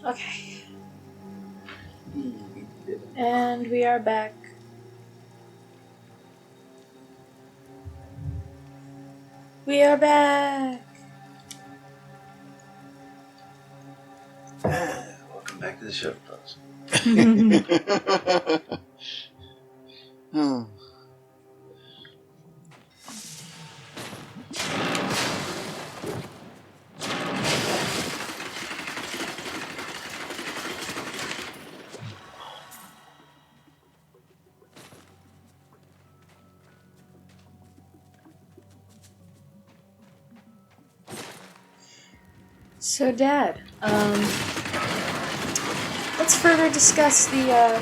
Okay. And we are back. We are back! Welcome back to the show, folks. Hmm. So, Dad, let's further discuss the,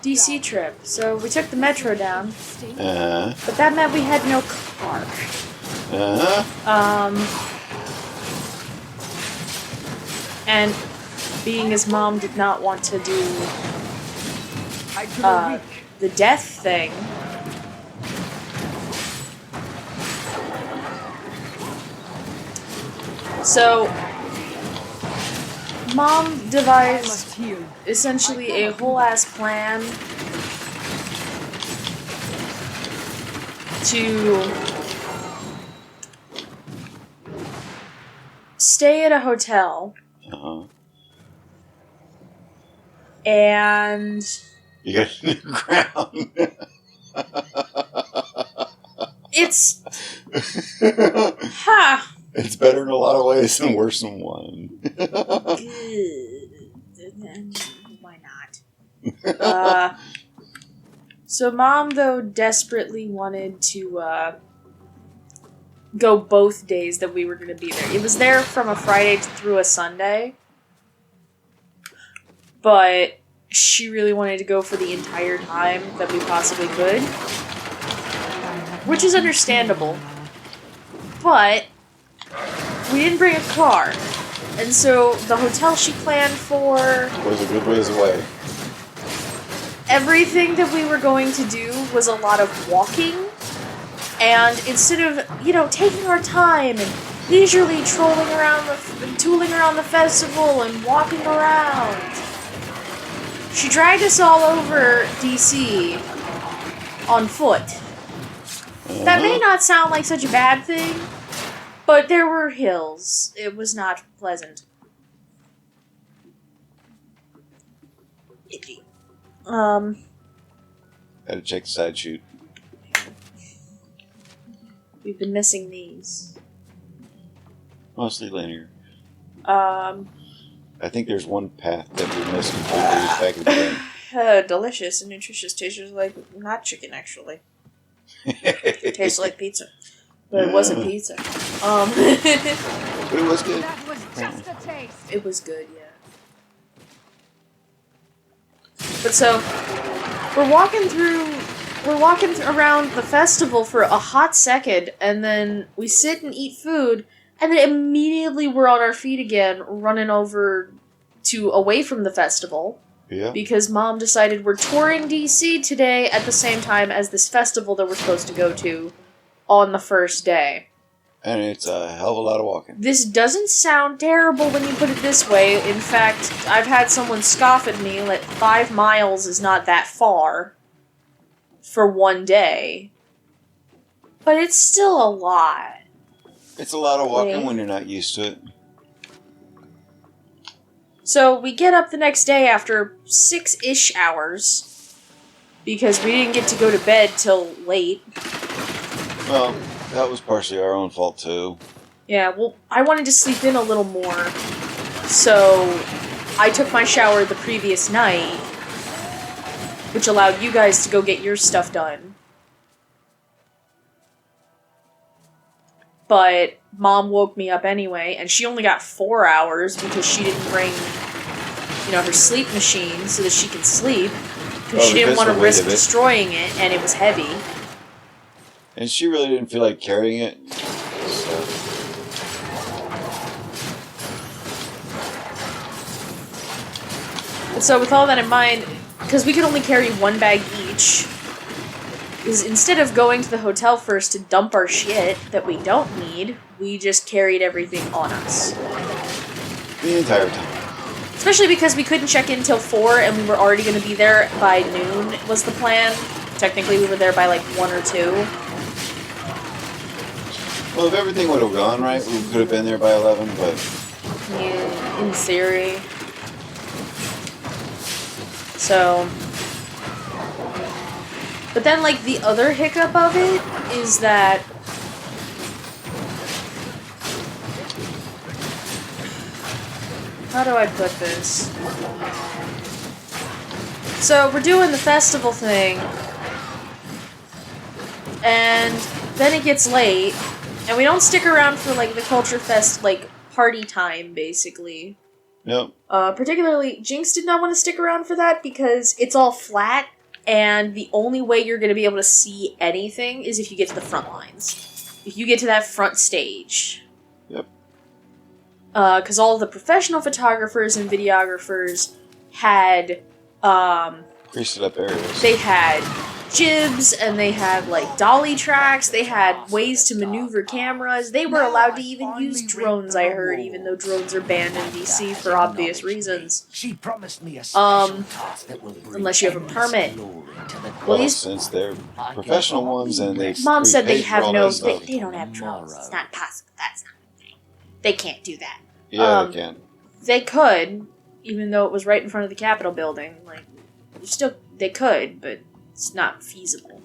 DC trip. So, we took the metro down, but that meant we had no car. And being his mom did not want to do, the death thing. So, Mom devised essentially a whole-ass plan to stay at a hotel and You got a new crown. it's ha. It's better in a lot of ways and worse in one. Why not? So Mom, though, desperately wanted to go both days that we were going to be there. It was there from a Friday through a Sunday, but she really wanted to go for the entire time that we possibly could, which is understandable. But we didn't bring a car, and so the hotel she planned for Was a good ways away. everything that we were going to do was a lot of walking, and instead of, taking our time and leisurely tooling around the festival and walking around, she dragged us all over DC on foot. That may not sound like such a bad thing, but there were hills. It was not pleasant. Itchy. Had to check the side shoot. We've been missing these. Mostly linear. I think there's one path that we missed completely back in the day. Delicious and nutritious. Tastes like not chicken, actually. It tastes like pizza. But it wasn't pizza. But it was good. That was just a taste. It was good, yeah. But so, we're walking around the festival for a hot second, and then we sit and eat food, and then immediately we're on our feet again, running over to away from the festival. Yeah. Because Mom decided we're touring DC today at the same time as this festival that we're supposed to go to on the first day. And it's a hell of a lot of walking. This doesn't sound terrible when you put it this way. In fact, I've had someone scoff at me that 5 miles is not that far for one day. But it's still a lot. It's a lot of walking Yeah. when you're not used to it. So we get up the next day after 6-ish hours, because we didn't get to go to bed till late. Well, that was partially our own fault, too. Yeah, well, I wanted to sleep in a little more, so I took my shower the previous night, which allowed you guys to go get your stuff done. But Mom woke me up anyway, and she only got 4 hours because she didn't bring, her sleep machine so that she could sleep, because she didn't want to risk destroying it, and it was heavy. And she really didn't feel like carrying it. So. And so with all that in mind, because we could only carry 1 bag each, is instead of going to the hotel first to dump our shit that we don't need, we just carried everything on us. The entire time. Especially because we couldn't check in till 4 and we were already going to be there by noon was the plan. Technically we were there by like 1 or 2. Well, if everything would have gone right, we could have been there by 11, but... Yeah, in theory. So... But then, like, the other hiccup of it is that... How do I put this? So, we're doing the festival thing, and then it gets late, and we don't stick around for, like, the Culture Fest, like, party time, basically. Yep. Particularly, Jinx did not want to stick around for that because it's all flat, and the only way you're going to be able to see anything is if you get to the front lines. If you get to that front stage. Yep. Because all of the professional photographers and videographers had, Greased up areas. they had jibs, and they had, like, dolly tracks, they had ways to maneuver cameras, they were allowed to even use drones, I heard, even though drones are banned in DC for obvious reasons. She promised me a special task that will bring Unless you have a permit. glory to the Well, Well, since they're professional ones and they Mom said they prepaid for have all no, that stuff. they don't have drones, it's not possible, that's not a thing. They can't do that. Yeah, they can. They could, even though it was right in front of the Capitol building, like, they could, but it's not feasible.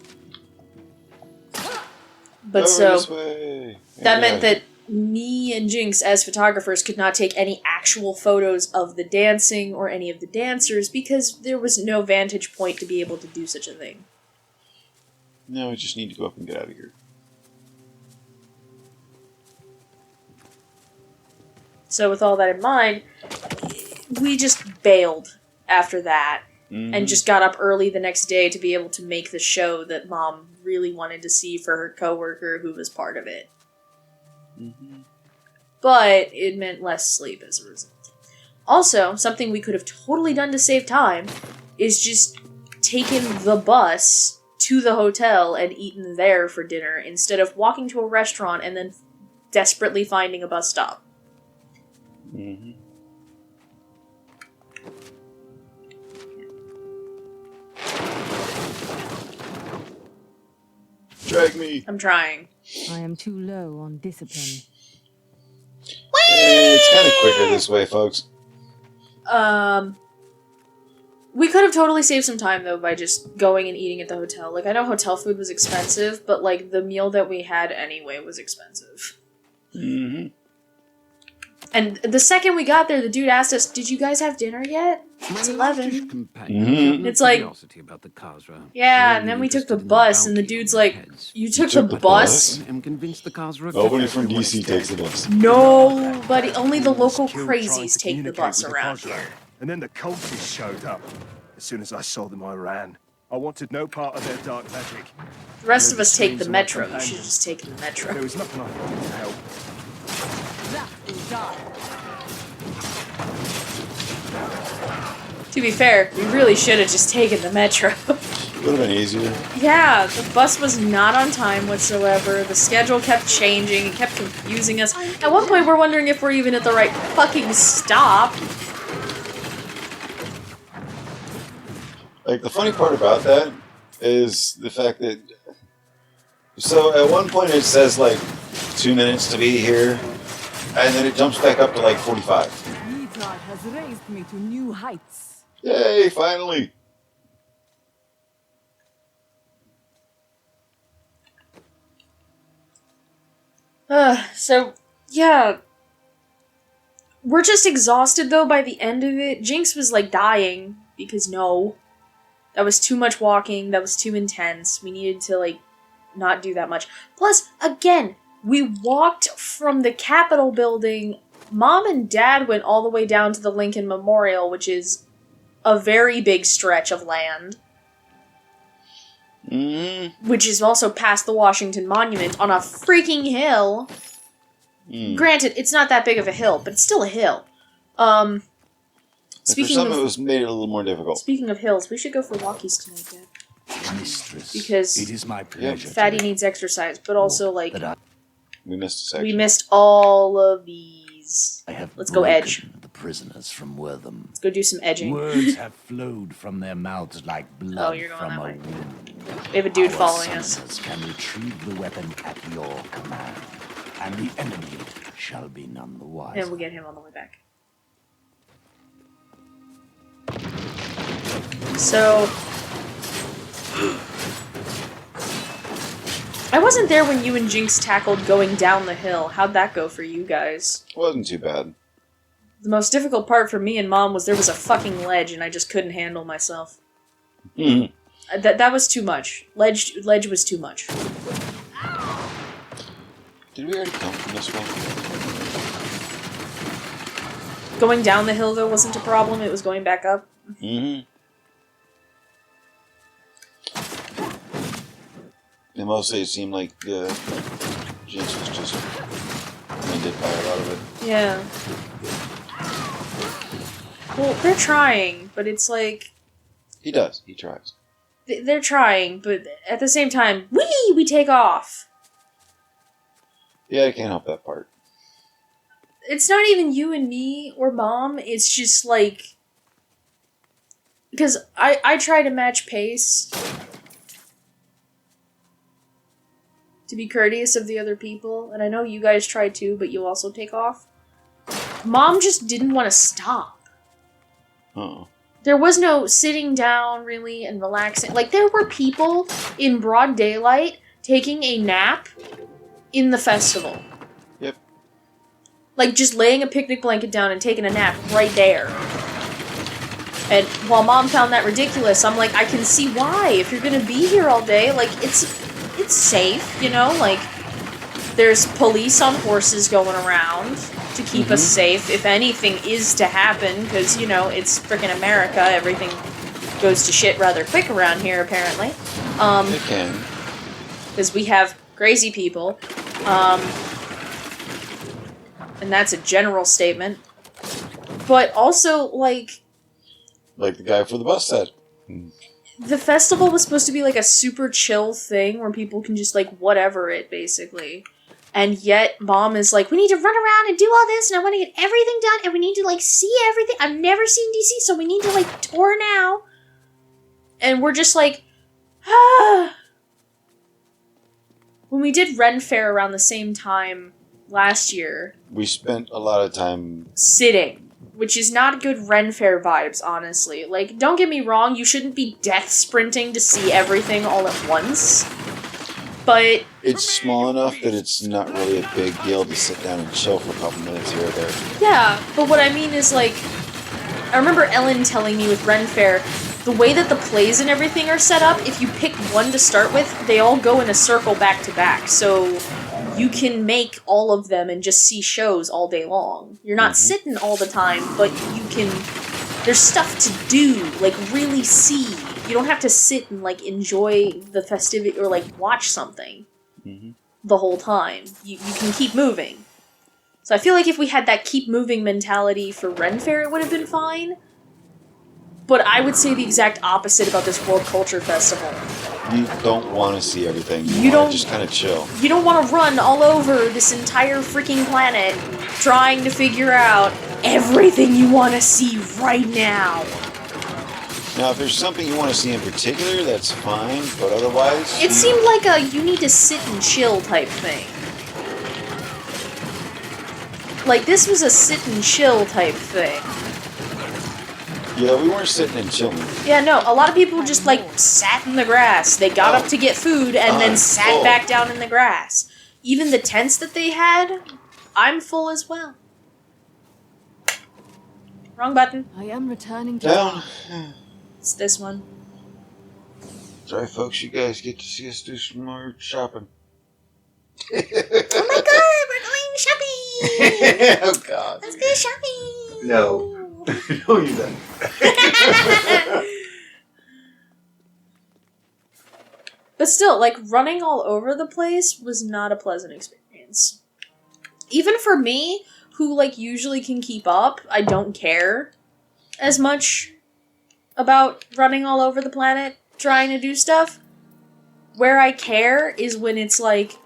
But Over so, this way. that meant that me and Jinx, as photographers, could not take any actual photos of the dancing or any of the dancers because there was no vantage point to be able to do such a thing. No, we just need to go up and get out of here. So with all that in mind, we just bailed after that. Mm-hmm. And just got up early the next day to be able to make the show that Mom really wanted to see for her coworker who was part of it. Mm-hmm. But it meant less sleep as a result. Also, something we could have totally done to save time is just taken the bus to the hotel and eaten there for dinner instead of walking to a restaurant and then desperately finding a bus stop. Mm-hmm. Drag me. I'm trying. I am too low on discipline. It's kind of quicker this way, folks. We could have totally saved some time, though, by just going and eating at the hotel. Like, I know hotel food was expensive, but, like, the meal that we had anyway was expensive. Mm-hmm. And the second we got there, the dude asked us, "Did you guys have dinner yet?" It's 11. Mm-hmm. It's like, yeah, and then we took the bus, and the dude's like, "You took the bus?" I'm convinced the Khazra Nobody from DC takes the bus. Nobody, only the local Killed trying crazies to take the communicate bus with around Khazra. here. And then the cultists showed up. As soon as I saw them, I ran. I wanted no part of their dark magic. The rest of us take the metro. You should have just taken the metro. There was nothing I could do to help. To be fair, we really should have just taken the metro. Would have been easier. Yeah, the bus was not on time whatsoever. The schedule kept changing. It kept confusing us. At one point, we're wondering if we're even at the right fucking stop. Like, the funny part about that is the fact that... So, at one point it says, like, 2 minutes to be here, and then it jumps back up to, like, 45. Midnight has raised me to new heights. Yay, finally! So, yeah. We're just exhausted, though, by the end of it. Jinx was, like, dying, because no. That was too much walking, that was too intense. We needed to, like, not do that much. Plus, again, we walked from the Capitol building. Mom and Dad went all the way down to the Lincoln Memorial, which is a very big stretch of land. Mm-hmm. Which is also past the Washington Monument on a freaking hill. Granted, it's not that big of a hill, but it's still a hill. For some, it was made it a little more difficult. Speaking of hills, we should go for walkies tonight, Dad. Mistress, Because it is my pleasure. Fatty needs exercise, but also, like, We missed a section. we missed all of these please. I have Let's go edge. broken the prisoners from Wortham. Let's go do some edging. Words have flowed from their mouths like blood you're going from that a way. wound. We have a dude Our following us. summoners can retrieve the weapon at your command, and the enemy shall be none the wiser. And we'll get him on the way back. So... I wasn't there when you and Jinx tackled going down the hill. How'd that go for you guys? Wasn't too bad. The most difficult part for me and Mom was there was a fucking ledge and I just couldn't handle myself. Mm. That was too much. Ledge was too much. Did we already come from this one? Going down the hill, though, wasn't a problem. It was going back up. Mm-hmm. And mostly it seemed like Jinx was just winded by a lot of it. Yeah. Well, they're trying, but it's like... He does. He tries. They're trying, but at the same time, we take off. Yeah, I can't help that part. It's not even you and me or Mom, it's just like... Because I try to match pace to be courteous of the other people, and I know you guys try too, but you also take off. Mom just didn't want to stop. Uh-oh. There was no sitting down, really, and relaxing. Like, there were people in broad daylight taking a nap in the festival. Yep. Like, just laying a picnic blanket down and taking a nap right there. And while Mom found that ridiculous, I'm like, I can see why. If you're gonna be here all day, like, it's safe, you know? Like, there's police on horses going around to keep us safe if anything is to happen, because, you know, it's frickin' America. Everything goes to shit rather quick around here, apparently. It can. Because we have crazy people. And that's a general statement. But also, like... Like the guy for the bus said. The festival was supposed to be like a super chill thing where people can just like whatever it, basically. And yet Mom is like, we need to run around and do all this, and I want to get everything done, and we need to like see everything. I've never seen DC, so we need to like tour now. And we're just like, ah. When we did Ren Fair around the same time last year, We spent a lot of time... sitting, which is not good Ren Fair vibes, honestly. Like, don't get me wrong, you shouldn't be death sprinting to see everything all at once. But... It's small enough that it's not really a big deal to sit down and chill for a couple minutes here or there. yeah, but what I mean is, like... I remember Ellen telling me with Ren Fair, the way that the plays and everything are set up, if you pick one to start with, they all go in a circle back to back, so... You can make all of them and just see shows all day long. You're not sitting all the time, but you can... There's stuff to do, like, really see. You don't have to sit and, like, enjoy the festivity or, like, watch something the whole time. You can keep moving. So I feel like if we had that keep moving mentality for Ren Fair, it would have been fine. But I would say the exact opposite about this World Culture Festival. You don't want to see everything. You wanna don't- just kind of chill. You don't want to run all over this entire freaking planet trying to figure out everything you want to see right now. Now, if there's something you want to see in particular, that's fine, but otherwise... It seemed like a you need to sit and chill type thing. Like, this was a sit and chill type thing. Yeah, we weren't sitting and chilling. Yeah, no, a lot of people just, like, sat in the grass. They got up to get food and then sat back down in the grass. Even the tents that they had, I'm full as well. Wrong button. I am returning to Down. It's this one. Sorry, folks, you guys get to see us do some more shopping. Oh my god, we're going shopping! Oh, God. Let's go shopping! No. No, you don't. But still, like, running all over the place was not a pleasant experience. Even for me, who, like, usually can keep up, I don't care as much about running all over the planet, trying to do stuff. Where I care is when it's like,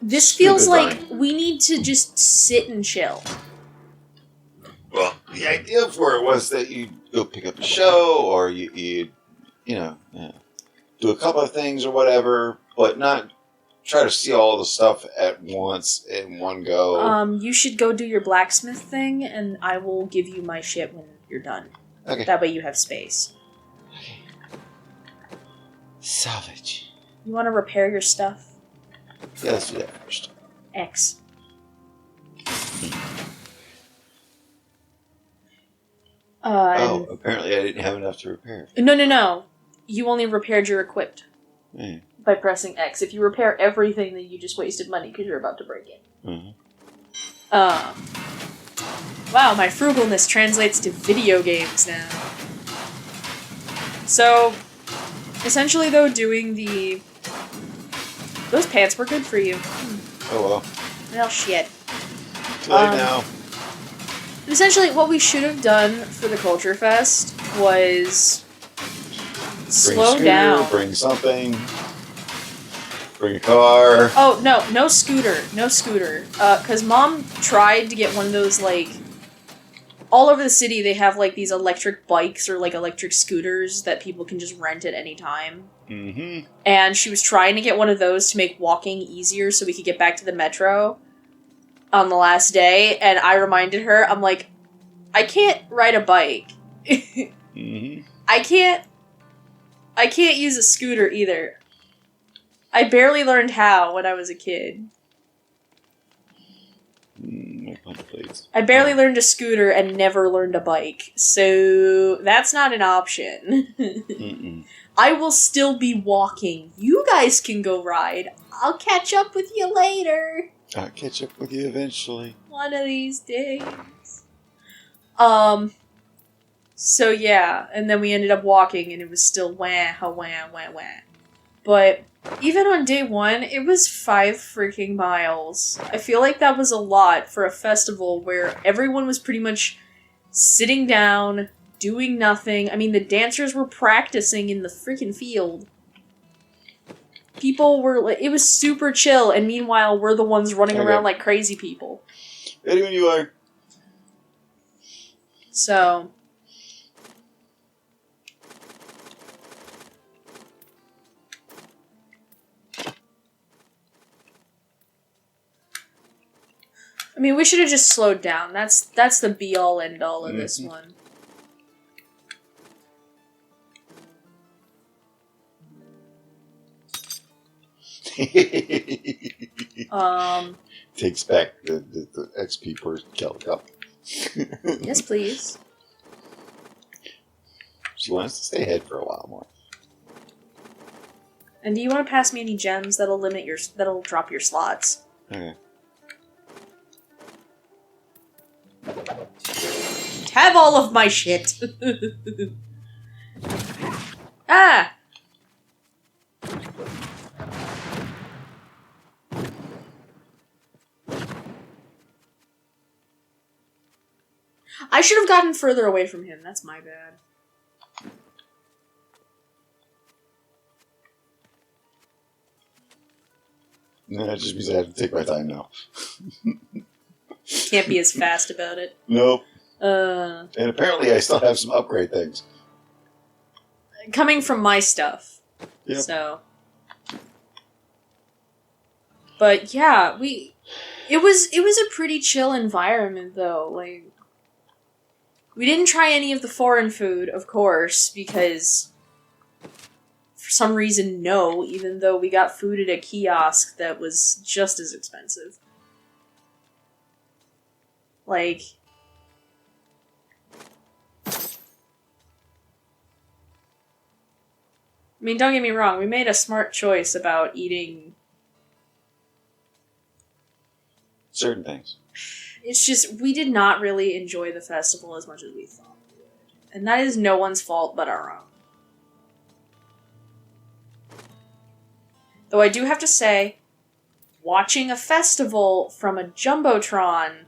this feels Stupid like we need to just sit and chill. Well, the idea for it was that you go pick up a show, or you know, do a couple of things or whatever, but not try to see all the stuff at once in one go. You should go do your blacksmith thing, and I will give you my shit when you're done. Okay. That way you have space. Salvage. You want to repair your stuff? Yeah, let's do that first. X. Oh, apparently I didn't have enough to repair. No. You only repaired your equipped Yeah. by pressing X. If you repair everything, then you just wasted money because you're about to break it. Wow, my frugalness translates to video games now. So, essentially though, doing the... Those pants were good for you. Oh well. Well, shit. Too late now. Essentially, what we should have done for the Culture Fest was... Bring a slow scooter, down. Bring something. Bring a car. Oh, no scooter. No scooter. Because Mom tried to get one of those, like... All over the city, they have, like, these electric bikes or, like, electric scooters that people can just rent at any time. Mm-hmm. And she was trying to get one of those to make walking easier so we could get back to the metro on the last day. And I reminded her, I'm like, I can't ride a bike. Mm-hmm. I can't use a scooter either. I barely learned how when I was a kid. My punch plates. I barely learned a scooter and never learned a bike. So that's not an option. Mm-mm. I will still be walking. You guys can go ride. I'll catch up with you later. I'll catch up with you eventually. One of these days. So yeah, and then we ended up walking and it was still wah, ha, wah, wah, wah. But even on day one, it was 5 freaking miles. I feel like that was a lot for a festival where everyone was pretty much sitting down, doing nothing. I mean, the dancers were practicing in the freaking field. People were like, it was super chill, and meanwhile, we're the ones running around like crazy people. Ready when you are. So... I mean, we should have just slowed down. That's the be-all, end-all of this one. Takes back the XP per kill. Yes, please. She wants to stay ahead for a while more. And do you want to pass me any gems that'll drop your slots? Okay. Have all of my shit. Ah! I should have gotten further away from him. That's my bad. No, it just means I have to take my time now. Can't be as fast about it. Nope. And And apparently I still have some upgrade things. coming from my stuff. Yep. So. But yeah, it was a pretty chill environment though. Like, we didn't try any of the foreign food, of course, because for some reason no, even though we got food at a kiosk that was just as expensive. Like, I mean, don't get me wrong, we made a smart choice about eating. Certain things. It's just, we did not really enjoy the festival as much as we thought we would. And that is no one's fault but our own. Though I do have to say, watching a festival from a Jumbotron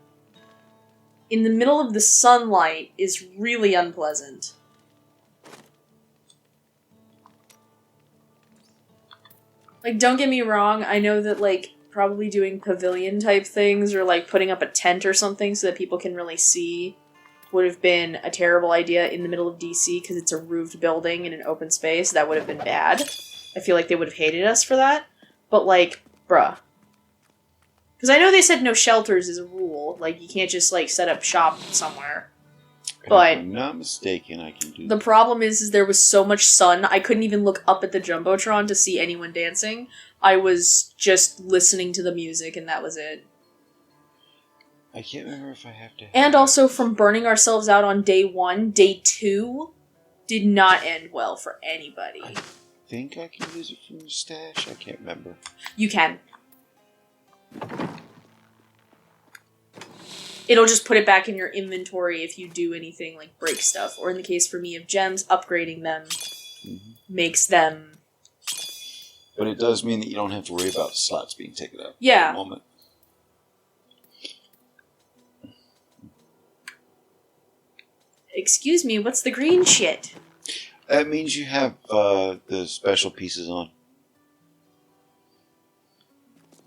in the middle of the sunlight is really unpleasant. Like, don't get me wrong, I know that, like, probably doing pavilion type things or, like, putting up a tent or something so that people can really see would have been a terrible idea in the middle of DC because it's a roofed building in an open space. That would have been bad. I feel like they would have hated us for that. But, like, bruh. Because I know they said no shelters is a rule. Like, you can't just, like, set up shop somewhere. But if I'm not mistaken, I can do the problem is there was so much sun, I couldn't even look up at the Jumbotron to see anyone dancing. I was just listening to the music, and that was it. I can't remember if I have to... And also, from burning ourselves out on day 1, day 2 did not end well for anybody. I think I can use it from the stash. I can't remember. You can. It'll just put it back in your inventory if you do anything like break stuff. Or in the case for me of gems, upgrading them makes them... But it does mean that you don't have to worry about slots being taken up Yeah. at the moment. Excuse me, what's the green shit? That means you have the special pieces on.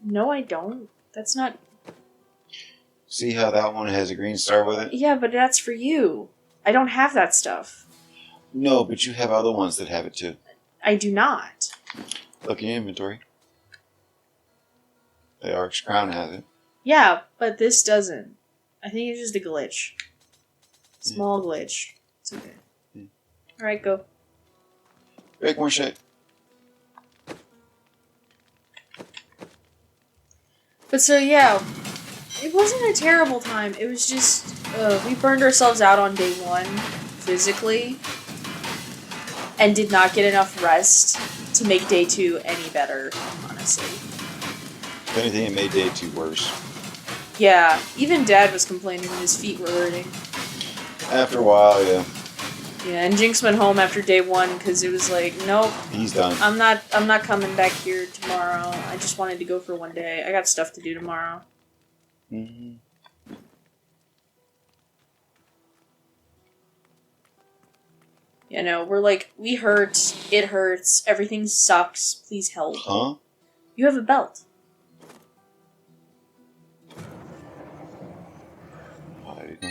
No, I don't. That's not... See how that one has a green star with it? Yeah, but that's for you. I don't have that stuff. No, but you have other ones that have it too. I do not. Look in your inventory. The Arch Crown has it. Yeah, but this doesn't. I think it's just a glitch. Small glitch. It's okay. Yeah. Alright, go. Break more shit. But so, yeah. It wasn't a terrible time. It was just, we burned ourselves out on day 1, physically, and did not get enough rest to make day 2 any better, honestly. If anything, it made day 2 worse. Yeah, even Dad was complaining when his feet were hurting. After a while, yeah. Yeah, and Jinx went home after day 1 because it was like, nope, He's done. I'm not coming back here tomorrow. I just wanted to go for one day. I got stuff to do tomorrow. Mm-hmm. You know, we're like, we hurt, it hurts, everything sucks, please help. Huh? You have a belt. I didn't know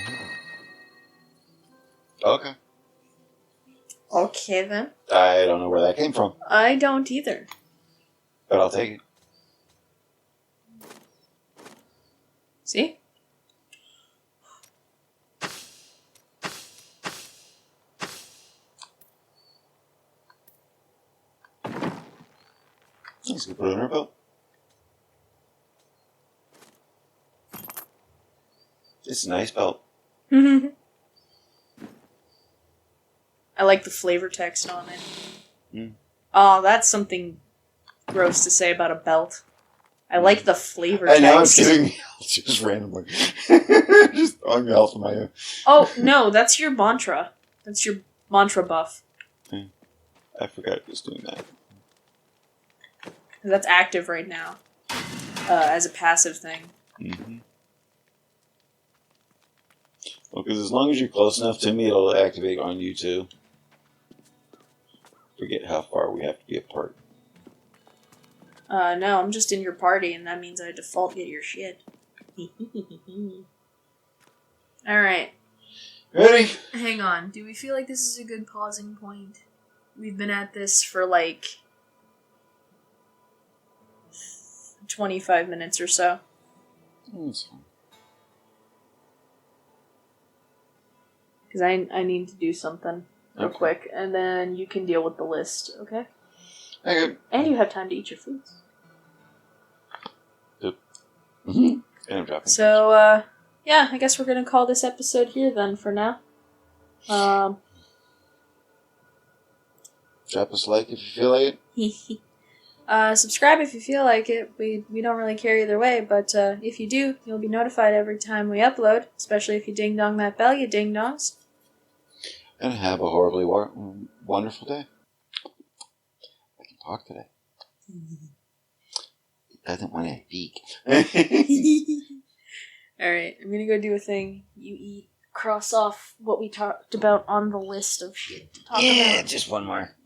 that. Okay. Okay then. I don't know where that came from, I don't either. but I'll take it. See? Let's go put it in our belt. It's a nice belt. I like the flavor text on it. Mm. Oh, that's something gross to say about a belt. I like the flavor I text. know, I'm kidding. Just randomly. Just throwing me off of my own. Oh, no, that's your mantra. That's your mantra buff. I forgot it was doing that. That's active right now. As a passive thing. Mm-hmm. Well, because as long as you're close enough to me, it'll activate on you too. Forget how far we have to be apart. No, I'm just in your party, and that means I default get your shit. Alright. Ready? Hang on. Do we feel like this is a good pausing point? We've been at this for like 25 minutes or so. That's fine. Because I need to do something real Okay. quick, and then you can deal with the list, okay? Okay. And you have time to eat your foods. Mm-hmm. And I'm dropping. So, yeah, I guess we're gonna call this episode here then for now. Drop us a like if you feel like it. Subscribe if you feel like it. We don't really care either way, but if you do, you'll be notified every time we upload, especially if you ding-dong that bell, you ding-dongs. And have a horribly wonderful day. I can talk today. It doesn't want to speak. Alright, I'm gonna go do a thing. You eat. Cross off what we talked about on the list of shit to talk Yeah, about. just one more.